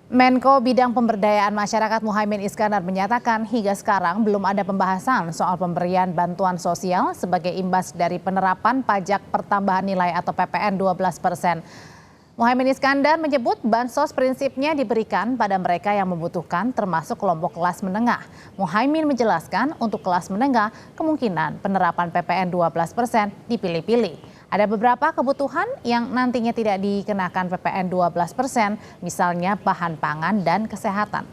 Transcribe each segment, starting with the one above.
Menko Bidang Pemberdayaan Masyarakat Muhaimin Iskandar menyatakan hingga sekarang belum ada pembahasan soal pemberian bantuan sosial sebagai imbas dari penerapan pajak pertambahan nilai atau PPN 12%. Muhaimin Iskandar menyebut bansos prinsipnya diberikan pada mereka yang membutuhkan termasuk kelompok kelas menengah. Muhaimin menjelaskan untuk kelas menengah kemungkinan penerapan PPN 12% dipilih-pilih. Ada beberapa kebutuhan yang nantinya tidak dikenakan PPN 12%, misalnya bahan pangan dan kesehatan.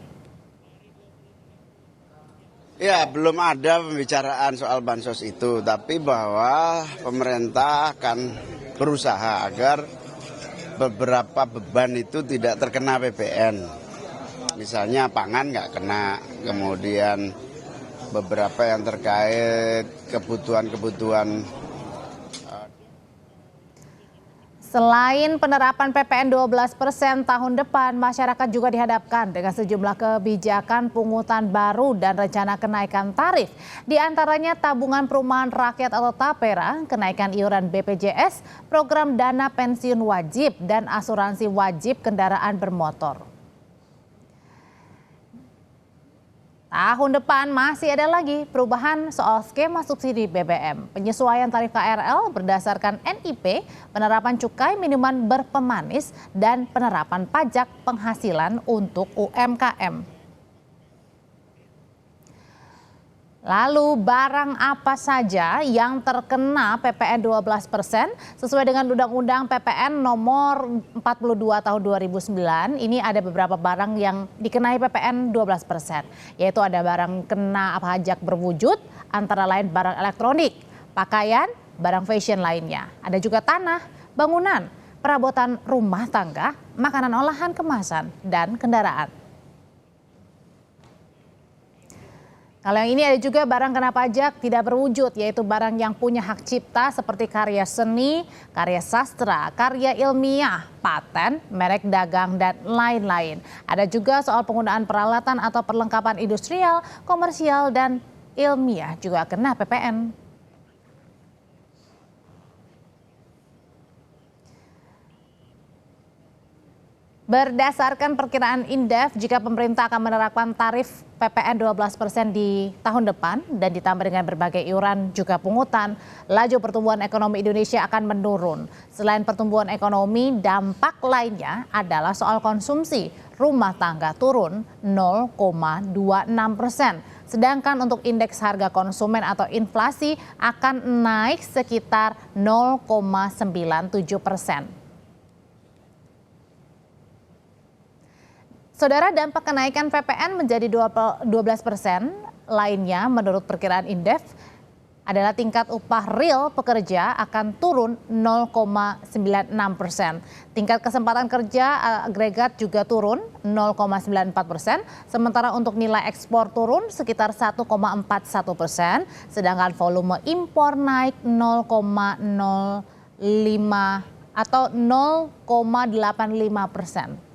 Ya, belum ada pembicaraan soal bansos itu, tapi bahwa pemerintah akan berusaha agar beberapa beban itu tidak terkena PPN. Misalnya pangan nggak kena, kemudian beberapa yang terkait kebutuhan-kebutuhan. Selain penerapan PPN 12% tahun depan, masyarakat juga dihadapkan dengan sejumlah kebijakan pungutan baru dan rencana kenaikan tarif. Di antaranya tabungan perumahan rakyat atau TAPERA, kenaikan iuran BPJS, program dana pensiun wajib, dan asuransi wajib kendaraan bermotor. Tahun depan masih ada lagi perubahan soal skema subsidi BBM, penyesuaian tarif KRL berdasarkan NIP, penerapan cukai minuman berpemanis, dan penerapan pajak penghasilan untuk UMKM. Lalu barang apa saja yang terkena PPN 12% sesuai dengan Undang-Undang PPN nomor 42 tahun 2009. Ini ada beberapa barang yang dikenai PPN 12%, yaitu ada barang kena pajak berwujud, antara lain barang elektronik, pakaian, barang fashion lainnya. Ada juga tanah, bangunan, perabotan rumah tangga, makanan olahan kemasan, dan kendaraan. Kalau yang ini ada juga barang kena pajak tidak berwujud, yaitu barang yang punya hak cipta seperti karya seni, karya sastra, karya ilmiah, paten, merek dagang, dan lain-lain. Ada juga soal penggunaan peralatan atau perlengkapan industrial, komersial, dan ilmiah juga kena PPN. Berdasarkan perkiraan Indef, jika pemerintah akan menerapkan tarif PPN 12% di tahun depan dan ditambah dengan berbagai iuran juga pungutan, laju pertumbuhan ekonomi Indonesia akan menurun. Selain pertumbuhan ekonomi, dampak lainnya adalah soal konsumsi. Rumah tangga turun 0,26%. Sedangkan untuk indeks harga konsumen atau inflasi akan naik sekitar 0,97%. Saudara, dampak kenaikan PPN menjadi 12% lainnya menurut perkiraan Indef adalah tingkat upah real pekerja akan turun 0,96%. Tingkat kesempatan kerja agregat juga turun 0,94%, sementara untuk nilai ekspor turun sekitar 1,41%, sedangkan volume impor naik 0,05 atau 0,85%.